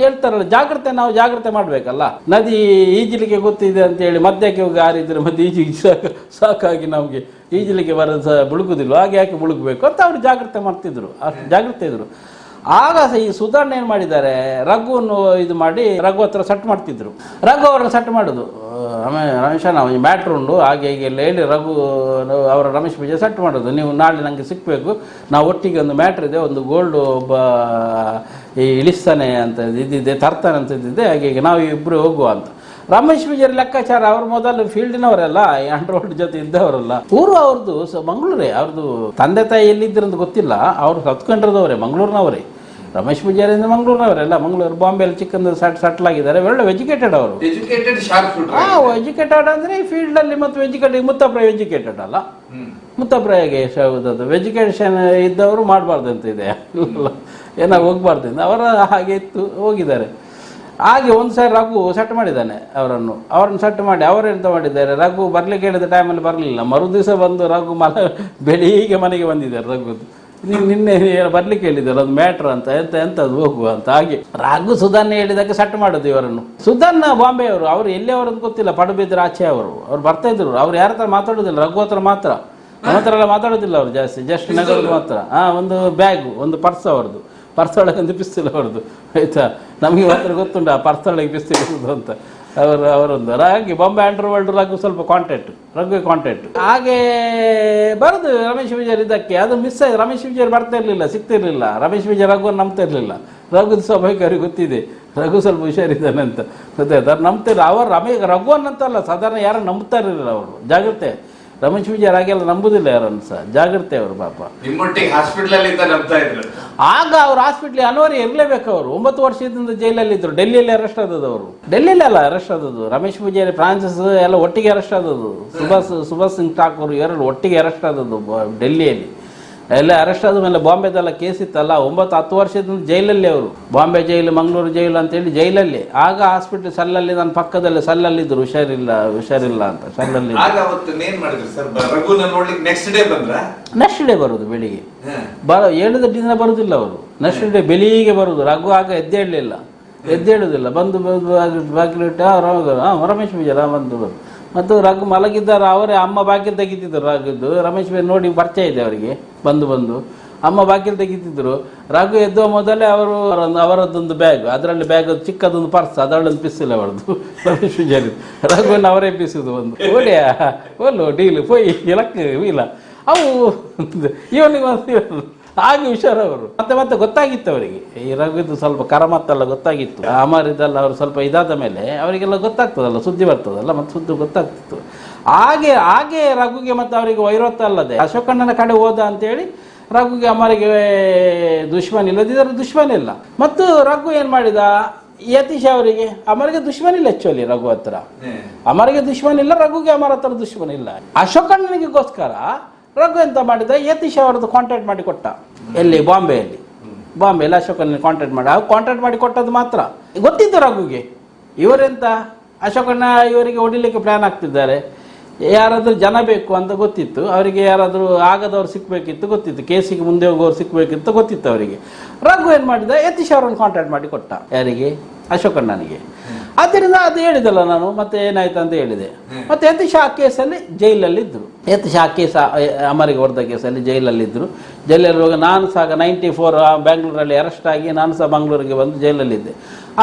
ಹೇಳ್ತಾರಲ್ಲ ಜಾಗ್ರತೆ, ನಾವು ಜಾಗ್ರತೆ ಮಾಡಬೇಕಲ್ಲ. ನದಿ ಈಜಲಿಕ್ಕೆ ಗೊತ್ತಿದೆ ಅಂತೇಳಿ ಮಧ್ಯಕ್ಕೆ ಹೋಗಿ ಹಾರಿದ್ರೆ ಮತ್ತೆ ಈಜಿಗೆ ಸಾಕಾಗಿ ನಮಗೆ ಈಜಲಿಕ್ಕೆ ಬರೋದು ಸಹ ಮುಳುಗುದಿಲ್ಲ, ಹಾಗೆ ಯಾಕೆ ಮುಳುಗಬೇಕು ಅಂತ ಅವರು ಜಾಗ್ರತೆ ಮಾಡ್ತಿದ್ರು, ಅಷ್ಟು ಜಾಗ್ರತೆ ಇದ್ರು. ಆಗ ಸಹ ಈ ಸುಧಾರಣೆ ಏನು ಮಾಡಿದ್ದಾರೆ, ರಘುವನ್ನು ಇದು ಮಾಡಿ ರಘು ಹತ್ರ ಸೆಟ್ ಮಾಡ್ತಿದ್ರು. ರಘು ಅವರನ್ನು ಸೆಟ್ ಮಾಡೋದು, ರಮೇಶ ನಾವು ಈ ಮ್ಯಾಟ್ರ್ ಉಂಟು ಹಾಗೆ ಹೀಗೆ ಎಲ್ಲ ಹೇಳಿ ರಘು ಅವರ ರಮೇಶ್ ಪೂಜೆ ಸೆಟ್ ಮಾಡೋದು. ನೀವು ನಾಳೆ ನನಗೆ ಸಿಕ್ಕಬೇಕು, ನಾವು ಒಟ್ಟಿಗೆ ಒಂದು ಮ್ಯಾಟ್ರ್ ಇದೆ, ಒಂದು ಗೋಲ್ಡು ಒಬ್ಬ ಈ ಇಳಿಸ್ತಾನೆ ಅಂತ ಇದ್ದಿದ್ದೆ, ತರ್ತಾನೆ ಅಂತ ಇದ್ದಿದ್ದೆ, ಹಾಗೆ ಹೀಗೆ ನಾವು ಇಬ್ಬರು ಹೋಗುವ ಅಂತ. ರಮೇಶ್ ಪೂಜಾರಿ ಲೆಕ್ಕಾಚಾರ, ಅವರು ಮೊದಲು ಫೀಲ್ಡಿನವರೆಲ್ಲ, ಆಂಡ್ರಾಯ್ಡ್ ಜೊತೆ ಇದ್ದವರಲ್ಲ. ಪೂರ್ವ ಅವ್ರದ್ದು ಮಂಗಳೂರೇ, ಅವ್ರದ್ದು ತಂದೆ ತಾಯಿ ಎಲ್ಲಿದ್ದರಂತ ಗೊತ್ತಿಲ್ಲ, ಅವರು ಸತ್ಕೊಂಡ್ರದವರೇ, ಮಂಗಳೂರಿನವರೇ. ರಮೇಶ್ ಪೂಜಾರಿ ಅಂದರೆ ಮಂಗಳೂರಿನವರೆಲ್ಲ, ಮಂಗಳೂರು ಬಾಂಬೆಯಲ್ಲಿ ಚಿಕ್ಕಂದು ಸೆಟ್ಲ್ ಆಗಿದ್ದಾರೆ, ಒಳ್ಳೆ ಎಜುಕೇಟೆಡ್ ಅವರು. ಎಜುಕೇಟೆಡ್ ಅಂದರೆ ಫೀಲ್ಡಲ್ಲಿ ಮತ್ತು ಎಜುಕೇಟೆಡ್, ಮುತ್ತಪ್ರಾಯ ಎಜುಕೇಟೆಡ್ ಅಲ್ಲ, ಮುತ್ತಪ್ರಾಯಗೆ ಯಾವುದದು ಎಜುಕೇಷನ್ ಇದ್ದವರು ಮಾಡಬಾರ್ದು ಅಂತ ಇದೆ, ಏನೋ ಹೋಗ್ಬಾರ್ದು ಅವರ ಹಾಗೆ ಇತ್ತು, ಹೋಗಿದ್ದಾರೆ. ಹಾಗೆ ಒಂದು ಸಾರಿ ರಘು ಸೆಟ್ ಮಾಡಿದ್ದಾನೆ ಅವರನ್ನು ಸೆಟ್ ಮಾಡಿ ಅವರೆಂತ ಮಾಡಿದ್ದಾರೆ, ರಘು ಬರಲಿಕ್ಕೆ ಹೇಳಿದ ಟೈಮಲ್ಲಿ ಬರಲಿಲ್ಲ, ಮರು ದಿವಸ ಬಂದು ರಘು ಬೆಳಿಗ್ಗೆ ಮನೆಗೆ ಬಂದಿದ್ದಾರೆ. ರಘುದು ನಿನ್ನೆ ಬರ್ಲಿಕ್ಕೆ ಹೇಳಿದ್ದಾರೆ, ಅದು ಮ್ಯಾಟ್ರ್ ಅಂತ, ಎಂತದ್ದು ಹೋಗುವ ಅಂತ. ಹಾಗೆ ರಘು ಸುಧಾರ್ಣ ಹೇಳಿದಾಗ ಸೆಟ್ ಮಾಡೋದು ಇವರನ್ನು. ಸುಧಾರ್ಣ ಬಾಂಬೆ ಅವರು, ಅವ್ರು ಎಲ್ಲಿ ಅವರನ್ನು ಗೊತ್ತಿಲ್ಲ, ಪಡುಬಿದ್ರೆ ಆಚೆ ಅವ್ರು ಬರ್ತಾ ಇದ್ರು. ಅವ್ರು ಯಾರ ಹತ್ರ ಮಾತಾಡೋದಿಲ್ಲ, ರಘು ಹತ್ರ ಮಾತ್ರ, ನಮ್ಮ ಹತ್ರ ಎಲ್ಲ ಮಾತಾಡೋದಿಲ್ಲ ಅವರು ಜಾಸ್ತಿ, ಜಸ್ಟ್ ನಗರದ್ದು ಮಾತ್ರ. ಒಂದು ಬ್ಯಾಗು, ಒಂದು ಪರ್ಸ್ ಅವ್ರದ್ದು, ಪರ್ಸ್ ಒಳಗೆ ಒಂದು ಪಿಸ್ತೂಲ್ ಅವ್ರದ್ದು, ಆಯ್ತಾ. ನಮಗೆ ಮಾತ್ರ ಗೊತ್ತುಂಟು ಆ ಪರ್ಸ್ ಒಳಗೆ ಪಿಸ್ತೂಲ್ ಇರೋದು ಅಂತ. ಅವರೊಂದು ಹಾಗೆ ಬಾಂಬೆ ಅಂಡರ್ವರ್ಲ್ಡ್ ರಘು ಸ್ವಲ್ಪ ರಘುಗೆ ಕಾಂಟ್ಯಾಕ್ಟ್ ಹಾಗೆ ಬರೋದು. ರಮೇಶ್ ಪೂಜಾರಿ ಇದಕ್ಕೆ ಅದು ಮಿಸ್ ಆಗಿ ರಮೇಶ್ ಪೂಜಾರಿ ಬರ್ತಾ ಇರಲಿಲ್ಲ, ಸಿಗ್ತಿರ್ಲಿಲ್ಲ. ರಮೇಶ್ ಪೂಜಾರಿ ರಘುವನ್ನು ನಂಬ್ತಾ ಇರಲಿಲ್ಲ. ರಘುದು ಸ್ವಾಭಾವಿಕ ಅವ್ರಿಗೆ ಗೊತ್ತಿದೆ, ರಘು ಸ್ವಲ್ಪ ಹುಷಾರಿದ್ದಾನೆ ಅಂತ ಗೊತ್ತಾಯ್ತು. ಅವ್ರು ನಂಬ್ತಿಲ್ಲ, ಅವರು ರಘುವನ್ನಂತಲ್ಲ, ಸಾಧಾರಣ ಯಾರು ನಂಬ್ತಾ ಇರಲಿಲ್ಲ ಅವರು. ಜಾಗ್ರತೆ ರಮೇಶ್ ಪೂಜಾರಿ ಹಾಗೆಲ್ಲ ನಂಬುದಿಲ್ಲ ಯಾರನ್ನು ಸಹ, ಜಾಗ್ರತೆ ಅವರು ಪಾಪ. ಆಗ ಅವ್ರು ಹಾಸ್ಪಿಟ್ಲಿಗೆ ಅನಿವಾರ್ಯ ಇರಲೇಬೇಕು. ಅವರು 9 ವರ್ಷದಿಂದ ಜೈಲಲ್ಲಿದ್ದರು, ಡೆಲ್ಲಿಯಲ್ಲಿ ಅರೆಸ್ಟ್ ಆದದ್ದು ಅವರು. ಡೆಲ್ಲಿಯಲ್ಲಿ ಅಲ್ಲ ಅರೆಸ್ಟ್ ಆದದ್ದು, ರಮೇಶ್ ಪೂಜಾರಿ, ಫ್ರಾನ್ಸಿಸ್ ಎಲ್ಲ ಒಟ್ಟಿಗೆ ಅರೆಸ್ಟ್ ಆದದ್ದು. ಸುಭಾಷ್ ಸಿಂಗ್ ಠಾಕೂರ್ ಎರಡು ಒಟ್ಟಿಗೆ ಅರೆಸ್ಟ್ ಆದದ್ದು ಡೆಲ್ಲಿಯಲ್ಲಿ. ಎಲ್ಲ ಅರೆಸ್ಟ್ ಆದ ಮೇಲೆ ಬಾಂಬೆದೆಲ್ಲ ಕೇಸ್ ಇತ್ತಲ್ಲ, 9-10 ವರ್ಷದಿಂದ ಜೈಲಲ್ಲಿ ಅವರು. ಬಾಂಬೆ ಜೈಲು, ಮಂಗಳೂರು ಜೈಲು ಅಂತೇಳಿ ಜೈಲಲ್ಲಿ. ಆಗ ಹಾಸ್ಪಿಟ್ಲ್ ಸಲ್ಲಲ್ಲಿ, ನನ್ನ ಪಕ್ಕದಲ್ಲಿ ಸಲ್ಲಲ್ಲಿದ್ದರು, ಹುಷಾರಿಲ್ಲ ಅಂತ ಸಲ್ಲಲ್ಲಿ. ನೆಕ್ಸ್ಟ್ ಡೇ ಬರುದು ಬೆಳಿಗ್ಗೆ, ಹೇಳಿದ ದಿನ ಬರುದಿಲ್ಲ ಅವರು. ನೆಕ್ಸ್ಟ್ ಡೇ ಬೆಳಿಗ್ಗೆ ಬರುದು. ರಘು ಆಗ ಎದ್ದೇಳುದಿಲ್ಲ, ಬಂದು ಬಾಗಿಲಿಟ್ಟು ರಮೇಶ್ ಪೂಜಾರಿ ಬಂದು ಮತ್ತು ರಘು ಮಲಗಿದ್ದಾರೆ. ಅವರೇ ಅಮ್ಮ ಬಾಗಿಲು ತೆಗಿತಿದ್ರು. ರಘುದ್ದು ರಮೇಶ್ ಪೂಜಾರಿ ನೋಡಿ ಪರಿಚಯ ಇದೆ ಅವರಿಗೆ, ಬಂದು ಅಮ್ಮ ಬಾಗಿಲು ತೆಗಿತಿದ್ರು. ರಘು ಎದ್ದುವ ಮೊದಲೇ ಅವರದ್ದೊಂದು ಬ್ಯಾಗ್, ಅದರಲ್ಲಿ ಬ್ಯಾಗ್ ಚಿಕ್ಕದೊಂದು ಪರ್ಸ್, ಅದರಲ್ಲೊಂದು ಪಿಸ್ತೂಲ್ ಅವರದ್ದು ರಮೇಶ್ ಪೂಜಾರಿ. ರಘುವನ್ನು ಅವರೇ ಪಿಸುದು ಒಂದು ಓಡಿಯ ಒಲ್ಲು ಡೀಲು ಪೊಯ್ ಇಲಕ್ಕೆ ಇಲ್ಲ ಅವು ಇವನಿಗೆ ಹಾಗೆ ಹುಷಾರವರು. ಮತ್ತೆ ಗೊತ್ತಾಗಿತ್ತು ಅವರಿಗೆ, ಈ ರಘುದು ಸ್ವಲ್ಪ ಕರಮತ್ತೆಲ್ಲ ಗೊತ್ತಾಗಿತ್ತು. ಅಮರಿದೆಲ್ಲ ಅವರು ಸ್ವಲ್ಪ ಇದಾದ ಮೇಲೆ ಅವರಿಗೆಲ್ಲ ಗೊತ್ತಾಗ್ತದಲ್ಲ, ಸುದ್ದಿ ಬರ್ತದಲ್ಲ, ಮತ್ತೆ ಸುದ್ದಿ ಗೊತ್ತಾಗ್ತಿತ್ತು. ಹಾಗೆ ರಘುಗೆ ಮತ್ತು ಅವರಿಗೆ ವೈರತ್ವ ಅಲ್ಲದೆ ಅಶೋಕಣ್ಣನ ಕಡೆ ಹೋದ ಅಂತೇಳಿ ರಘುಗೆ ಅಮರಿಗೆ ದುಶ್ಮನ್ ಇಲ್ಲದಿದ್ದರೆ ದುಶ್ಮನ್ ಇಲ್ಲ. ಮತ್ತು ರಘು ಏನು ಮಾಡಿದ, ಯತೀಶ್ ಅವರಿಗೆ ಅಮರಿಗೆ ದುಶ್ಮನ್ ಇಲ್ಲ. ಆಕ್ಚುಲಿ ರಘು ಹತ್ರ ಅಮರಿಗೆ ದುಶ್ಮನ್ ಇಲ್ಲ, ರಘುಗೆ ಅಮರ ಹತ್ರ ದುಶ್ಮನ್ ಇಲ್ಲ. ಅಶೋಕಣ್ಣನಿಗೋಸ್ಕರ ರಘು ಎಂತ ಮಾಡಿದ, ಯತೀಶ್ ಅವರದ್ದು ಕಾಂಟ್ಯಾಕ್ಟ್ ಮಾಡಿ ಕೊಟ್ಟ. ಎಲ್ಲಿ ಬಾಂಬೆಯಲ್ಲಿ ಅಶೋಕನ ಕಾಂಟ್ಯಾಕ್ಟ್ ಮಾಡಿ ಕೊಟ್ಟದ್ದು ಮಾತ್ರ ಗೊತ್ತಿತ್ತು ರಘುಗೆ. ಇವರೆಂತ ಅಶೋಕಣ್ಣ ಇವರಿಗೆ ಹೊಡಿಲಿಕ್ಕೆ ಪ್ಲಾನ್ ಆಗ್ತಿದ್ದಾರೆ, ಯಾರಾದರೂ ಜನ ಬೇಕು ಅಂತ ಗೊತ್ತಿತ್ತು ಅವರಿಗೆ, ಯಾರಾದರೂ ಆಗದವ್ರು ಸಿಕ್ಕಬೇಕಿತ್ತು ಗೊತ್ತಿತ್ತು, ಕೇಸಿಗೆ ಮುಂದೆ ಹೋಗೋರು ಸಿಕ್ಕಬೇಕಿತ್ತು ಗೊತ್ತಿತ್ತು ಅವರಿಗೆ. ರಘು ಏನು ಮಾಡಿದ, ಯತೀಶ್ ಅವರನ್ನು ಕಾಂಟ್ಯಾಕ್ಟ್ ಮಾಡಿ ಕೊಟ್ಟ. ಯಾರಿಗೆ? ಅಶೋಕಣ್ಣನಿಗೆ. ಆದ್ದರಿಂದ ಅದು ಹೇಳಿದಲ್ಲ ನಾನು, ಮತ್ತೆ ಏನಾಯ್ತು ಅಂತ ಹೇಳಿದೆ. ಮತ್ತೆ ಯತೀಶ್ ಆ ಕೇಸಲ್ಲಿ ಜೈಲಲ್ಲಿದ್ದರು. ಯತೀಶ್ ಆ ಕೇಸ ಅಮರಿಗೆ ಹೊಡೆದ ಕೇಸಲ್ಲಿ ಜೈಲಲ್ಲಿದ್ದರು. ಜೈಲಲ್ಲಿರುವಾಗ ನಾನು ಸಹ 94 ಬ್ಯಾಂಗ್ಳೂರಲ್ಲಿ ಅರೆಸ್ಟ್ ಆಗಿ ನಾನು ಸಹ ಮಂಗಳೂರಿಗೆ ಬಂದು ಜೈಲಲ್ಲಿದ್ದೆ.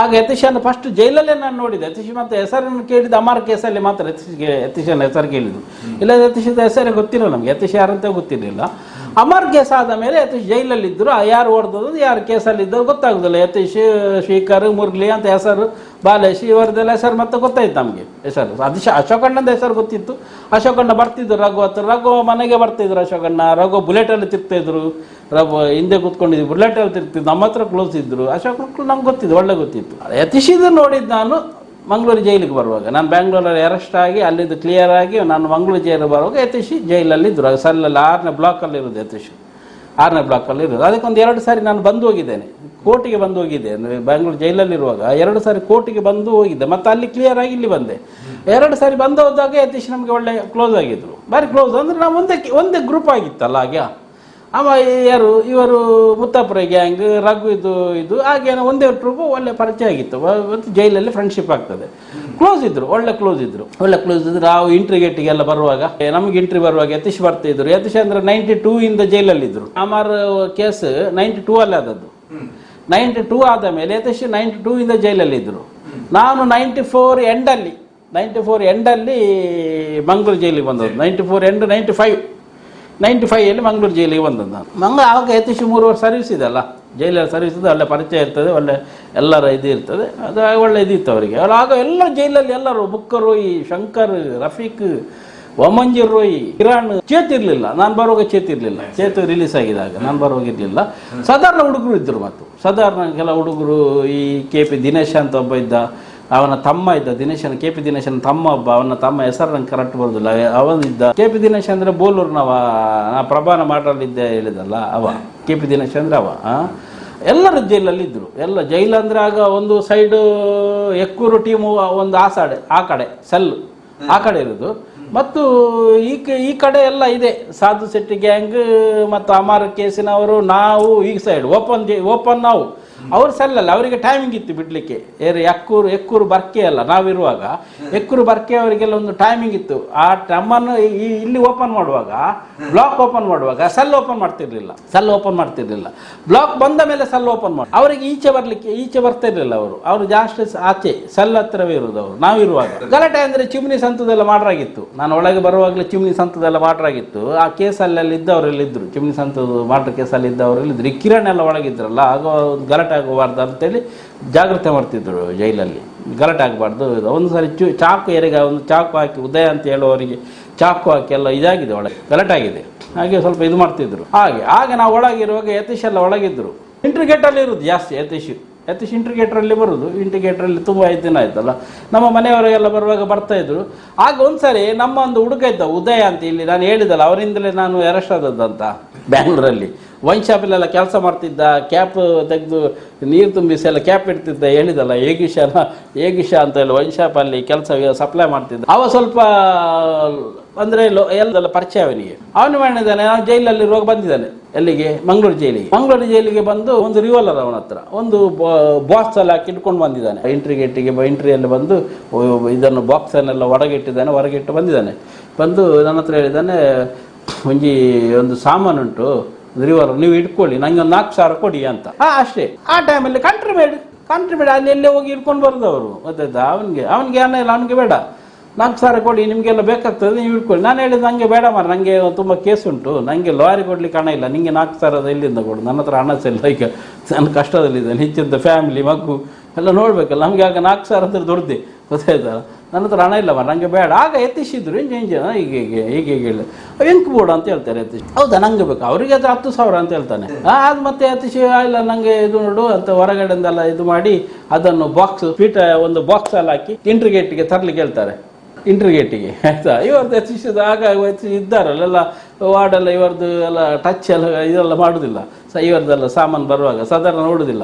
ಆಗ ಯತೀಶನ್ನು ಫಸ್ಟ್ ಜೈಲಲ್ಲೇ ನಾನು ನೋಡಿದೆ. ಯತೀಶ್ ಮತ್ತು ಹೆಸರನ್ನು ಕೇಳಿದ್ದು ಅಮರ ಕೇಸಲ್ಲಿ ಮಾತ್ರ ಯತೀಶನ ಹೆಸರು ಕೇಳಿದ್ದು. ಇಲ್ಲ ಯತೀಶದ ಹೆಸರೇ ಗೊತ್ತಿಲ್ಲ ನಮಗೆ, ಯತೀಶ್ ಯಾರಂತ ಗೊತ್ತಿರಲಿಲ್ಲ. ಅಮರ್ ಕೇಸ್ ಆದ ಮೇಲೆ ಯತೀಶ್ ಜೈಲಲ್ಲಿದ್ದರು. ಯಾರು ಹೊಡೆದದ್ದು ಯಾರು ಕೇಸಲ್ಲಿದ್ದರು ಗೊತ್ತಾಗೋದಿಲ್ಲ. ಯತೀಶ್, ಶ್ರೀಕರ್, ಮುರಳಿ ಅಂತ ಹೆಸರು, ಬಾಲೇಶ್ ಇವರದೆಲ್ಲ ಹೆಸರು ಮತ್ತೆ ಗೊತ್ತಾಯ್ತು ನಮಗೆ ಹೆಸರು. ಅಶೋಕಣ್ಣದ ಹೆಸರು ಗೊತ್ತಿತ್ತು. ಅಶೋಕಣ್ಣ ಬರ್ತಿದ್ರು ರಘು ಹತ್ರ, ರಘು ಮನೆಗೆ ಬರ್ತಿದ್ರು ಅಶೋಕಣ್ಣ. ರಘು ಬುಲೆಟಲ್ಲಿ ತಿರ್ತಿದ್ರು, ರಘು ಹಿಂದೆ ಕೂತ್ಕೊಂಡಿದ್ದು ಬುಲೆಟಲ್ಲಿ ತಿರ್ತಿದ್ರು, ನಮ್ಮ ಹತ್ರ ಕ್ಲೋಸ್ ಇದ್ದರು. ಅಶೋಕಣ್ಣ ನಮ್ಗೆ ಗೊತ್ತಿದ್ದು, ಒಳ್ಳೆ ಗೊತ್ತಿತ್ತು. ಯತೀಶಿದು ನೋಡಿದ್ದು ನಾನು ಮಂಗಳೂರು ಜೈಲಿಗೆ ಬರುವಾಗ, ನಾನು ಬ್ಯಾಂಗ್ಳೂರಲ್ಲಿ ಅರೆಸ್ಟ್ ಆಗಿ ಅಲ್ಲಿದ್ದು ಕ್ಲಿಯರ್ ಆಗಿ ನಾನು ಮಂಗಳೂರು ಜೈಲಿಗೆ ಬರುವಾಗ ಯತೀಶ್ ಜೈಲಲ್ಲಿದ್ದರು. ಸಲ್ಲಲ್ಲಿ 6ನೇ ಬ್ಲಾಕಲ್ಲಿ ಇರೋದು ಯತೀಶ್, 6ನೇ ಬ್ಲಾಕಲ್ಲಿ ಇರೋದು. ಅದಕ್ಕೊಂದು 2 ಸಾರಿ ನಾನು ಬಂದು ಹೋಗಿದ್ದೇನೆ, ಕೋರ್ಟಿಗೆ ಬಂದು ಹೋಗಿದ್ದೆ. ಬ್ಯಾಂಗ್ಳೂರು ಜೈಲಲ್ಲಿರುವಾಗ 2 ಸಾರಿ ಕೋರ್ಟಿಗೆ ಬಂದು ಹೋಗಿದ್ದೆ. ಮತ್ತು ಅಲ್ಲಿ ಕ್ಲಿಯರ್ ಆಗಿ ಇಲ್ಲಿ ಬಂದೆ. 2 ಸಾರಿ ಬಂದು ಹೋದಾಗ ಯತೀಶ್ ನಮಗೆ ಒಳ್ಳೆ ಕ್ಲೋಸ್ ಆಗಿದ್ರು, ಭಾರಿ ಕ್ಲೋಸ್. ಅಂದರೆ ನಾವು ಒಂದೇ ಗ್ರೂಪ್ ಆಗಿತ್ತಲ್ಲ ಹಾಗೆ. ಅವ ಯಾರು ಇವರು ಮುತ್ತಾಪುರ ಗ್ಯಾಂಗ್, ರಘು ಇದು ಹಾಗೇನೋ ಒಂದೇ ಟ್ರೂಪ್, ಒಳ್ಳೆ ಪರಿಚಯ ಆಗಿತ್ತು. ಮತ್ತು ಜೈಲಲ್ಲಿ ಫ್ರೆಂಡ್ಶಿಪ್ ಆಗ್ತದೆ. ಕ್ಲೋಸ್ ಇದ್ರು, ಒಳ್ಳೆ ಕ್ಲೋಸ್ ಇದ್ರು. ನಾವು ಇಂಟ್ರಿಗೇಟಿಗೆಲ್ಲ ಬರುವಾಗ, ನಮಗೆ ಇಂಟ್ರಿ ಬರುವಾಗ ಯತೀಶ್ ಬರ್ತಿದ್ರು. ಯತೀಶ್ ಅಂದರೆ 92 ಇಂದ ಜೈಲಲ್ಲಿದ್ದರು. ಅಮರ್ ಕೇಸ್ 92 ಅಲ್ಲಿ ಆದದ್ದು. 92 ಆದ ಮೇಲೆ ಯತೀಶ್ 92 ಇಂದ ಜೈಲಲ್ಲಿದ್ದರು. ನಾನು 94 ಎಂಡಲ್ಲಿ ಮಂಗಳೂರು ಜೈಲಿಗೆ ಬಂದದ್ದು. 94 ಎಂಡ್ 95 ಮಂಗಳೂರು ಜೈಲಿಗೆ ಬಂದದ್ದು ನಾನು. ಆವಾಗ ಯತೀಶ್ 3 ವರ್ಷ ಸರ್ವಿಸ್ ಇದೆಲ್ಲ, ಜೈಲಲ್ಲಿ ಸರ್ವಿಸ್ ಇದೆ, ಒಳ್ಳೆ ಪರಿಚಯ ಇರ್ತದೆ, ಒಳ್ಳೆ ಎಲ್ಲರ ಇದು ಇರ್ತದೆ. ಅದು ಒಳ್ಳೆ ಇದಿತ್ತು ಅವರಿಗೆ. ಆಗ ಎಲ್ಲ ಜೈಲಲ್ಲಿ ಎಲ್ಲರೂ ಬುಕ್ಕರ್ ರೋಯಿ, ಶಂಕರ್, ರಫೀಕ್, ವಮಂಜೀರ್ ರೋಯಿ, ಕಿರಣ್, ಚೇತಿರ್ಲಿಲ್ಲ. ನಾನು ಬರುವಾಗ ಚೇತಿರ್ಲಿಲ್ಲ, ಚೇತು ರಿಲೀಸ್ ಆಗಿದಾಗ ನಾನು ಬರುವಾಗಿರಲಿಲ್ಲ. ಸಾಧಾರಣ ಹುಡುಗರು ಇದ್ದರು. ಮತ್ತು ಸಾಧಾರಣ ಕೆಲ ಹುಡುಗರು, ಈ KP ದಿನೇಶ್ ಅಂತ ಒಬ್ಬ ಇದ್ದ, ಅವನ ತಮ್ಮ ಇದ್ದ ದಿನೇಶನ್, KP ದಿನೇಶನ್ ತಮ್ಮ ಒಬ್ಬ, ಅವನ ತಮ್ಮ ಹೆಸರು ನಂಗೆ ಕರೆಕ್ಟ್ ಬರೋದಿಲ್ಲ, ಅವನಿದ್ದ. KP ದಿನೇಶ್ ಅಂದರೆ ಬೋಲೂರ್ನವ, ನಾ ಪ್ರಭಾನ ಮಾಡಲಿದ್ದೆ ಹೇಳಿದಲ್ಲ ಅವ. KP ದಿನೇಶ್ ಅಂದರೆ ಅವ. ಎಲ್ಲರೂ ಜೈಲಲ್ಲಿ ಇದ್ದರು. ಎಲ್ಲ ಜೈಲು ಅಂದರೆ ಆಗ ಒಂದು ಸೈಡು ಎಕ್ಕೂರು ಟೀಮು, ಒಂದು ಆ ಕಡೆ ಸೆಲ್ಲು ಆ ಕಡೆ ಇರೋದು, ಮತ್ತು ಈ ಕಡೆ ಎಲ್ಲ ಇದೆ ಸಾಧು ಶೆಟ್ಟಿ ಗ್ಯಾಂಗ್ ಮತ್ತು ಅಮರ ಕೇಸಿನವರು, ನಾವು ಈ ಸೈಡ್ ಓಪನ್ ನಾವು. ಅವ್ರ ಸೆಲ್ಲಲ್ಲ, ಅವರಿಗೆ ಟೈಮಿಂಗ್ ಇತ್ತು ಬಿಡಲಿಕ್ಕೆ. ಎಕ್ಕೂರು ಬರ್ಕೆ ಅಲ್ಲ ನಾವಿರುವಾಗ, ಎಕ್ಕೂರು ಬರ್ಕೆ ಅವರಿಗೆಲ್ಲ ಒಂದು ಟೈಮಿಂಗ್ ಇತ್ತು. ಆ ನಮ್ಮನ್ನು ಇಲ್ಲಿ ಓಪನ್ ಮಾಡುವಾಗ, ಬ್ಲಾಕ್ ಓಪನ್ ಮಾಡುವಾಗ ಸೆಲ್ ಓಪನ್ ಮಾಡ್ತಿರ್ಲಿಲ್ಲ. ಬ್ಲಾಕ್ ಬಂದ ಮೇಲೆ ಸೆಲ್ ಓಪನ್ ಮಾಡಿ ಅವರಿಗೆ ಈಚೆ ಬರ್ತಾ ಇರಲಿಲ್ಲ. ಅವರು ಜಾಸ್ತಿ ಆಚೆ ಸೆಲ್ ಹತ್ರವೇ ಇರೋದು. ಅವರು ನಾವಿರುವಾಗ ಗಲಾಟೆ ಅಂದರೆ ಚಿಮ್ನಿ ಸಂತದೆಲ್ಲ ಮಾಡ್ರಾಗಿತ್ತು. ನಾನು ಒಳಗೆ ಬರುವಾಗಲೇ ಚಿಮ್ನಿ ಸಂತದೆಲ್ಲ ಮಾಡ್ರಾಗಿತ್ತು. ಆ ಕೇಸಲ್ಲೆಲ್ಲ ಇದ್ದವರೆಲ್ಲ ಇದ್ರು, ಚಿಮ್ನಿ ಸಂತದ್ದು ಮಾಡ್ರ ಕೇಸಲ್ಲಿ ಇದ್ದವರೆಲ್ಲ ಇದ್ರು. ಈ ಕಿರಣ್ ಎಲ್ಲ ಒಳಗಿದ್ರಲ್ಲ, ಆಗ ಗಲಾಟೆ ಆಗಬಾರ್ದು ಅಂತೇಳಿ ಜಾಗ್ರತೆ ಮಾಡ್ತಿದ್ರು ಜೈಲಲ್ಲಿ, ಗಲಾಟೆ ಆಗಬಾರ್ದು. ಒಂದು ಸಾರಿ ಚಾಕು ಎರೆಗೆ ಒಂದು ಚಾಕು ಹಾಕಿ, ಉದಯ ಅಂತ ಹೇಳುವವರಿಗೆ ಚಾಕು ಹಾಕಿ ಎಲ್ಲ ಇದಾಗಿದೆ, ಒಳಗೆ ಗಲಾಟೆ ಆಗಿದೆ. ಹಾಗೆ ಸ್ವಲ್ಪ ಇದು ಮಾಡ್ತಿದ್ರು. ಹಾಗೆ ನಾವು ಒಳಗಿರುವಾಗ ಯತೀಶ್ ಎಲ್ಲ ಒಳಗಿದ್ರು. ಇಂಟ್ರಿಗೇಟಲ್ಲಿ ಇರೋದು ಜಾಸ್ತಿ ಯತೀಶ್ ಇಂಟ್ರಿಗೇಟ್ರಲ್ಲಿ ಬರೋದು. ಇಂಟ್ರಿಗೇಟ್ರಲ್ಲಿ ತುಂಬ 5 ದಿನ ಆಯ್ತಲ್ಲ, ನಮ್ಮ ಮನೆಯವರೆಲ್ಲ ಬರುವಾಗ ಬರ್ತಾಯಿದ್ರು. ಆಗ ಒಂದ್ಸರಿ ನಮ್ಮ ಒಂದು ಹುಡುಗ ಇದ್ದ ಉದಯ ಅಂತ, ಇಲ್ಲಿ ನಾನು ಹೇಳಿದಲ್ಲ ಅವರಿಂದಲೇ ನಾನು ಅರೆಸ್ಟ್ ಆದದ್ದಂತ. ಬ್ಯಾಂಗ್ಳೂರಲ್ಲಿ ವೈನ್ ಶಾಪಲ್ಲೆಲ್ಲ ಕೆಲಸ ಮಾಡ್ತಿದ್ದ, ಕ್ಯಾಪ್ ತೆಗೆದು ನೀರು ತುಂಬಿಸಿ ಎಲ್ಲ ಕ್ಯಾಪ್ ಇಡ್ತಿದ್ದ, ಹೇಳಿದಲ್ಲ ಏಗಿಶಾ ಅಂತ ಹೇಳಿ ವೈನ್ ಶಾಪಲ್ಲಿ ಕೆಲಸ ಸಪ್ಲೈ ಮಾಡ್ತಿದ್ದ. ಅವ ಸ್ವಲ್ಪ ಅಂದರೆ ಎಲ್ಲದೆಲ್ಲ ಪರಿಚಯ ಅವನಿಗೆ. ಅವನು ಮಾಡಿದ್ದಾನೆ, ನಾನು ಜೈಲಲ್ಲಿರುವಾಗ ಬಂದಿದ್ದಾನೆ. ಎಲ್ಲಿಗೆ? ಮಂಗಳೂರು ಜೈಲಿಗೆ ಬಂದು ಒಂದು ರಿವಾಲ್ವರ್ ಅವನ ಹತ್ರ, ಒಂದು ಬಾಕ್ಸ್ ಎಲ್ಲ ಹಾಕಿ ಇಟ್ಕೊಂಡು ಬಂದಿದ್ದಾನೆ. ಎಂಟ್ರಿಯಲ್ಲಿ ಬಂದು ಇದನ್ನು ಬಾಕ್ಸನ್ನೆಲ್ಲ ಹೊರಗಿಟ್ಟು ಬಂದಿದ್ದಾನೆ. ಬಂದು ನನ್ನ ಹತ್ರ ಹೇಳಿದ್ದಾನೆ, ಒಂದು ಸಾಮಾನುಂಟು ರಿವಾಲ್ವರ್, ನೀವು ಇಟ್ಕೊಳ್ಳಿ, ನಂಗೆ ಒಂದು 4,000 ಕೊಡಿ ಅಂತ. ಅಷ್ಟೇ. ಆ ಟೈಮಲ್ಲಿ ಕಂಟ್ರಿ ಬೇಡ ಅಲ್ಲಿ ಎಲ್ಲೇ ಹೋಗಿ ಇಟ್ಕೊಂಡು ಬರೋದು ಅವರು. ಗೊತ್ತಾಯ್ತಾ? ಅವನಿಗೆ ಹಣ ಇಲ್ಲ, ಅವನಿಗೆ ಬೇಡ, 4,000 ಕೊಡಿ, ನಿಮಗೆಲ್ಲ ಬೇಕಾಗ್ತದೆ, ನೀವು ಇಟ್ಕೊಳ್ಳಿ. ನಾನು ಹೇಳಿದ್ದು ನನಗೆ ಬೇಡ ಮಾರ, ನನಗೆ ತುಂಬ ಕೇಸ್ ಉಂಟು, ನನಗೆ ಲಾರಿ ಕೊಡ್ಲಿಕ್ಕೆ ಹಣ ಇಲ್ಲ, ನಿಮಗೆ 4,000 ಎಲ್ಲಿಂದ ಕೊಡು, ನನ್ನ ಹತ್ರ ಹಣ ಇಲ್ಲ, ಈಗ ನಾನು ಕಷ್ಟದಲ್ಲಿದ್ದೇನೆ, ಹೆಚ್ಚಿಂದ ಫ್ಯಾಮಿಲಿ ಮಗು ಎಲ್ಲ ನೋಡಬೇಕಲ್ಲ, ನಮಗೆ ಆಗ 4,000 ಅಂದ್ರೆ ದೊಡ್ಡದೆ. ಗೊತ್ತಾಯ್ತಲ್ಲ? ನನ್ನ ಹತ್ರ ಹಣ ಇಲ್ಲ ಮಾರ, ನನಗೆ ಬೇಡ. ಆಗ ಯತೀಶಿದ್ರು ಹೀಗೆ ಹೇಳಿ ಎಂಕ್ ಬೋರ್ಡ್ ಅಂತ ಹೇಳ್ತಾರೆ ಯತೀಶ್. ಹೌದಾ, ನಂಗೆ ಬೇಕು, ಅವರಿಗೆ ಅದು 10,000 ಅಂತ ಹೇಳ್ತಾನೆ. ಅದು ಮತ್ತೆ ಯತೀಶ್ ಇಲ್ಲ, ನನಗೆ ಇದು ನೋಡು ಅಂತ ಹೊರಗಡೆಯಿಂದೆಲ್ಲ ಇದು ಮಾಡಿ ಅದನ್ನು ಒಂದು ಬಾಕ್ಸ್ ಅಲ್ಲಿ ಹಾಕಿ ಇಂಟ್ರಿಗೇಟಿಗೆ ತರಲಿಕ್ಕೆ ಹೇಳ್ತಾರೆ. ಇಂಟ್ರಿಗೇಟಿಗೆ ಆಯ್ತಾ? ಇವ್ರದ್ದು ಯತೀಶದ ಆಗ ಇದ್ದಾರಲ್ಲ ವಾರ್ಡೆಲ್ಲ, ಇವ್ರದ್ದು ಎಲ್ಲ ಟಚ್ ಎಲ್ಲ ಇದೆಲ್ಲ ಮಾಡುದಿಲ್ಲ. ಇವ್ರದ್ದೆಲ್ಲ ಸಾಮಾನು ಬರುವಾಗ ಸಾಧಾರಣ ನೋಡುದಿಲ್ಲ.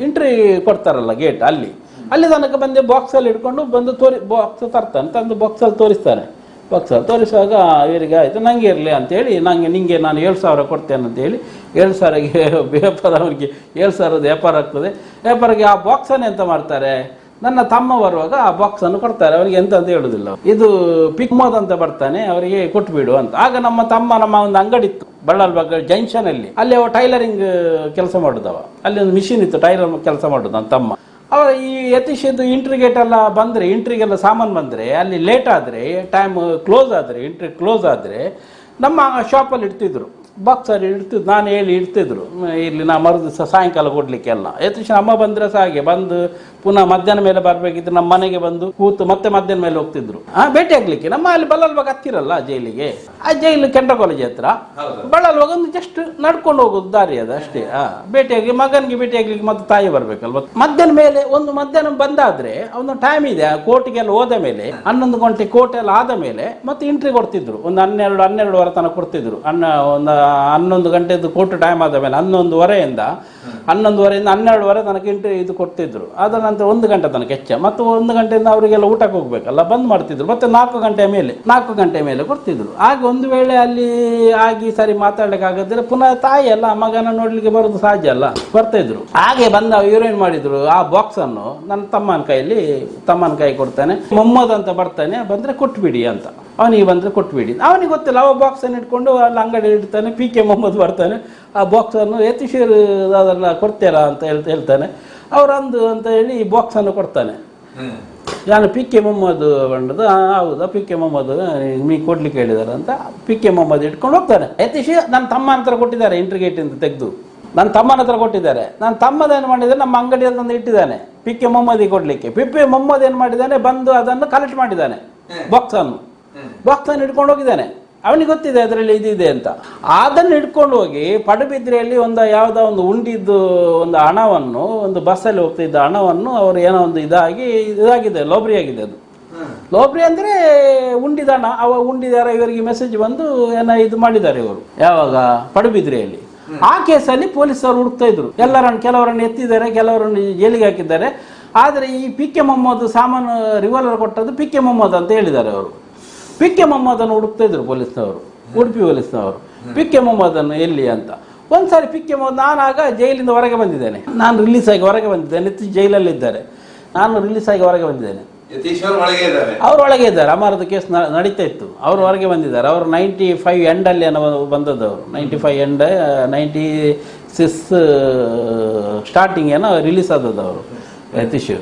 ಇಂಟ್ರಿ ಕೊಡ್ತಾರಲ್ಲ ಗೇಟ್ ಅಲ್ಲಿ ತನಕ ಬಂದು ಬಾಕ್ಸಲ್ಲಿ ಇಟ್ಕೊಂಡು ಬಂದು ಬಾಕ್ಸ್ ತರ್ತಾನೆ, ತಂದು ಬಾಕ್ಸಲ್ಲಿ ತೋರಿಸ್ತಾನೆ. ಬಾಕ್ಸ್ ತೋರಿಸುವಾಗ ಇವರಿಗೆ ಆಯಿತು, ನನಗೆ ಇರಲಿ ಅಂತೇಳಿ ನಿಂಗೆ ನಾನು 7,000 ಕೊಡ್ತೇನೆ ಅಂತೇಳಿ 7,000ಗೆ ವ್ಯಾಪಾರ, ಅವನಿಗೆ 7,000 ವ್ಯಾಪಾರ ಆಗ್ತದೆ. ವ್ಯಾಪಾರಕ್ಕೆ ಆ ಬಾಕ್ಸನ್ನು ಎಂತ ಮಾಡ್ತಾರೆ, ನನ್ನ ತಮ್ಮ ಬರುವಾಗ ಆ ಬಾಕ್ಸನ್ನು ಕೊಡ್ತಾರೆ. ಅವರಿಗೆ ಎಂತ ಅಂತ ಹೇಳುದಿಲ್ಲ, ಇದು ಪಿಕ್ಮೋದ್ ಅಂತ ಬರ್ತಾನೆ, ಅವರಿಗೆ ಕೊಟ್ಬಿಡು ಅಂತ. ಆಗ ನಮ್ಮ ಒಂದು ಅಂಗಡಿ ಇತ್ತು ಬಳ್ಳಾಲ್ಬಾಗ್ ಜಂಕ್ಷನಲ್ಲಿ, ಅಲ್ಲಿ ಅವ ಟೈಲರಿಂಗ್ ಕೆಲಸ ಮಾಡುದವ, ಅಲ್ಲಿ ಒಂದು ಮಿಷಿನ್ ಇತ್ತು ಟೈಲರ್ ಕೆಲಸ ಮಾಡುದು ನನ್ನ ತಮ್ಮ. ಅವ ಈ ಯತೀಶದ್ದು ಇಂಟ್ರಿಗೇಟ್ ಎಲ್ಲ ಬಂದರೆ, ಇಂಟ್ರಿಗೆಲ್ಲ ಸಾಮಾನು ಬಂದರೆ, ಅಲ್ಲಿ ಲೇಟ್ ಆದರೆ, ಟೈಮ್ ಕ್ಲೋಸ್ ಆದರೆ, ಇಂಟ್ರಿ ಕ್ಲೋಸ್ ಆದರೆ ನಮ್ಮ ಶಾಪಲ್ಲಿ ಇಡ್ತಿದ್ರು, ಬಾಕ್ಸಲ್ಲಿ ಇಡ್ತಿದ್ರು, ನಾನು ಹೇಳಿ ಇಡ್ತಿದ್ರು, ಇಲ್ಲಿ ನಾ ಮರು ದಿವಸ ಸಾಯಂಕಾಲ ಕೊಡಲಿಕ್ಕೆಲ್ಲ. ಯತೀಶ್ ಅಮ್ಮ ಬಂದರೆ ಸಹ ಹಾಗೆ ಬಂದು ಪುನಃ ಮಧ್ಯಾಹ್ನ ಮೇಲೆ ಬರಬೇಕಿದ್ರೆ ನಮ್ಮ ಮನೆಗೆ ಬಂದು ಕೂತು ಮತ್ತೆ ಮಧ್ಯಾಹ್ನ ಮೇಲೆ ಹೋಗ್ತಿದ್ರು ಭೇಟಿ ಆಗ್ಲಿಕ್ಕೆ. ನಮ್ಮ ಅಲ್ಲಿ ಬಳ್ಳಾಲ್ಬಾಗ್ ಹತ್ತಿರಲ್ಲ ಜೈಲಿಗೆ, ಆ ಜೈಲು ಕೆಂಡ ಕಾಲೇಜ್ ಹತ್ರ, ಬಳ್ಳಾಲ್ಬಾಗ್ ಒಂದು ಜಸ್ಟ್ ನಡ್ಕೊಂಡು ಹೋಗೋದು ದಾರಿ ಅದು ಅಷ್ಟೇ. ಭೇಟಿಯಾಗಿ ಮಗನಿಗೆ ಭೇಟಿ ಆಗ್ಲಿಕ್ಕೆ ಮತ್ತೆ ತಾಯಿ ಬರ್ಬೇಕಲ್ವ. ಮಧ್ಯಾಹ್ನ ಮೇಲೆ ಮಧ್ಯಾಹ್ನ ಬಂದಾದ್ರೆ ಒಂದು ಟೈಮ್ ಇದೆ, ಕೋರ್ಟಿಗೆಲ್ಲ ಹೋದ ಮೇಲೆ 11 ಗಂಟೆ ಕೋರ್ಟ್ ಎಲ್ಲ ಆದ ಮೇಲೆ ಮತ್ತೆ ಎಂಟ್ರಿ ಕೊಡ್ತಿದ್ರು, ಒಂದು 12-12:30 ತನಕ ಕೊಡ್ತಿದ್ರು. ಒಂದು 11 ಗಂಟೆದು ಕೋರ್ಟ್ ಟೈಮ್ ಆದ ಮೇಲೆ 11:30ಯಿಂದ 12:30 ತನಕ ಎಂಟ್ರಿ ಇದು ಕೊಡ್ತಿದ್ರು. ಅದರ ನಂತರ 1 ಗಂಟೆ ತನಕ ಹೆಚ್ಚ, ಮತ್ತು 1 ಗಂಟೆಯಿಂದ ಅವರಿಗೆಲ್ಲ ಊಟಕ್ಕೆ ಹೋಗ್ಬೇಕಲ್ಲ, ಬಂದ್ ಮಾಡ್ತಿದ್ರು. ಮತ್ತೆ 4 ಗಂಟೆ ಮೇಲೆ ಕೊಡ್ತಿದ್ರು. ಆಗ ಒಂದು ವೇಳೆ ಅಲ್ಲಿ ಆಗಿ ಸರಿ ಮಾತಾಡ್ಲಿಕ್ಕೆ ಆಗದಿದ್ರೆ ಪುನಃ ತಾಯಿ ಅಲ್ಲ, ಮಗನ ನೋಡ್ಲಿಕ್ಕೆ ಬರೋದು ಸಹಜ ಅಲ್ಲ, ಬರ್ತಾ ಇದ್ರು. ಹಾಗೆ ಬಂದ ಇವ್ರೇನ್ ಮಾಡಿದ್ರು, ಆ ಬಾಕ್ಸ್ ಅನ್ನು ನನ್ನ ತಮ್ಮನ ಕೈ ಕೊಡ್ತಾನೆ, ಮೊಹಮ್ಮದ್ ಅಂತ ಬರ್ತಾನೆ, ಬಂದ್ರೆ ಕೊಟ್ಬಿಡಿ ಅಂತ. ಅವನಿಗೆ ಬಂದ್ರೆ ಕೊಟ್ಬಿಡಿ, ಅವನಿಗೆ ಗೊತ್ತಿಲ್ಲ. ಅವ ಬಾಕ್ಸ್ ಅನ್ನು ಇಟ್ಕೊಂಡು ಅಲ್ಲಿ ಅಂಗಡಿ ಇಡ್ತಾನೆ, PK ಮೊಹಮ್ಮದ್ ಬರ್ತಾನೆ, ಆ ಬಾಕ್ಸ್ ಅನ್ನು ಯತೀಶರು ಅದನ್ನ ಕೊಡ್ತೀರಾ ಅಂತ ಹೇಳ್ತಾನೆ. ಅವರಂದು ಅಂತ ಹೇಳಿ ಈ ಬಾಕ್ಸ್ ಅನ್ನು ಕೊಡ್ತಾನೆ. ನಾನು PK ಮೊಹಮ್ಮದ್ ಬಂದದ್ದು, ಹೌದಾ PK ಮೊಹಮ್ಮದ್ ನೀ ಕೊಡ್ಲಿಕ್ಕೆ ಹೇಳಿದಾರೆ ಅಂತ PK ಮೊಹಮ್ಮದ್ ಇಟ್ಕೊಂಡು ಹೋಗ್ತಾನೆ. ಯತೀಶ್ ನನ್ನ ತಮ್ಮನ ಹತ್ರ ಕೊಟ್ಟಿದ್ದಾರೆ, ಇಂಟ್ರಿಗೇಟ್ ಇಂದ ತೆಗೆದು ನನ್ನ ತಮ್ಮನ ಹತ್ರ ಕೊಟ್ಟಿದ್ದಾರೆ. ನನ್ನ ತಮ್ಮದೇನು ಮಾಡಿದ್ದಾರೆ, ನಮ್ಮ ಅಂಗಡಿಯಲ್ಲಿ ತಂದು ಇಟ್ಟಿದ್ದಾನೆ PK ಮೊಹಮ್ಮದಿಗೆ ಕೊಡ್ಲಿಕ್ಕೆ. PK ಮೊಹಮ್ಮದ್ ಏನು ಮಾಡಿದ್ದಾನೆ, ಬಂದು ಅದನ್ನು ಕಲೆಕ್ಟ್ ಮಾಡಿದ್ದಾನೆ, ಬಾಕ್ಸ್ ಅನ್ನು ಇಟ್ಕೊಂಡು ಹೋಗಿದ್ದಾನೆ. ಅವನಿಗೆ ಗೊತ್ತಿದೆ ಅದರಲ್ಲಿ ಇದಿದೆ ಅಂತ. ಅದನ್ನು ಇಟ್ಕೊಂಡು ಹೋಗಿ ಪಡುಬಿದ್ರೆಯಲ್ಲಿ ಯಾವುದೋ ಒಂದು ಉಂಡಿದ್ದು ಒಂದು ಹಣವನ್ನು, ಒಂದು ಬಸ್ಸಲ್ಲಿ ಹೋಗ್ತಿದ್ದ ಹಣವನ್ನು ಅವರು ಏನೋ ಒಂದು ಇದಾಗಿದೆ, ಲೋಬ್ರಿ ಆಗಿದೆ. ಅದು ಲೋಬ್ರಿ ಅಂದರೆ ಉಂಡಿದ ಹಣ. ಅವ ಉಂಡಿದಾರ ಇವರಿಗೆ ಮೆಸೇಜ್ ಬಂದು ಏನೋ ಇದು ಮಾಡಿದ್ದಾರೆ ಇವರು, ಯಾವಾಗ ಪಡುಬಿದ್ರೆಯಲ್ಲಿ. ಆ ಕೇಸಲ್ಲಿ ಪೊಲೀಸರು ಹುಡುಕ್ತಾ ಇದ್ರು. ಕೆಲವರನ್ನು ಎತ್ತಿದ್ದಾರೆ, ಕೆಲವರನ್ನು ಜೈಲಿಗೆ ಹಾಕಿದ್ದಾರೆ. ಆದರೆ ಈ PK ಮೊಹಮ್ಮದ್ ಸಾಮಾನು ರಿವಾಲ್ವರ್ ಕೊಟ್ಟದ್ದು PK ಮೊಹಮ್ಮದ್ ಅಂತ ಹೇಳಿದ್ದಾರೆ ಅವರು. PK ಮೊಹಮ್ಮದನ್ನು ಹುಡುಕ್ತಾ ಇದ್ರು ಪೊಲೀಸ್ನವರು, ಉಡುಪಿ ಪೊಲೀಸ್ನವರು. PK ಮೊಹಮ್ಮದನ್ನು ಎಲ್ಲಿ ಅಂತ. ಒಂದ್ಸಾರಿ PK ಮೊಹಮ್ಮದ್, ನಾನಾಗ ಜೈಲಿಂದ ಹೊರಗೆ ಬಂದಿದ್ದೇನೆ, ನಾನು ರಿಲೀಸ್ ಆಗಿ ಹೊರಗೆ ಬಂದಿದ್ದೇನೆ. ಜೈಲಲ್ಲಿ ಇದ್ದಾರೆ, ನಾನು ರಿಲೀಸ್ ಆಗಿ ಹೊರಗೆ ಬಂದಿದ್ದೇನೆ. ಅವ್ರು ಒಳಗೆ ಇದ್ದಾರೆ, ಅಮರದ ಕೇಸ್ ನಡೀತಾ ಇತ್ತು, ಅವರು ಹೊರಗೆ ಬಂದಿದ್ದಾರೆ. ಅವರು 95 ಎಂಡಲ್ಲಿ ಏನೋ ಬಂದದ್ದು, ಅವರು 95 ಎಂಡ್ 96 ಸ್ಟಾರ್ಟಿಂಗ್ ಏನೋ ರಿಲೀಸ್ ಆದದ್ದು ಅವರು ಯತೀಶ್.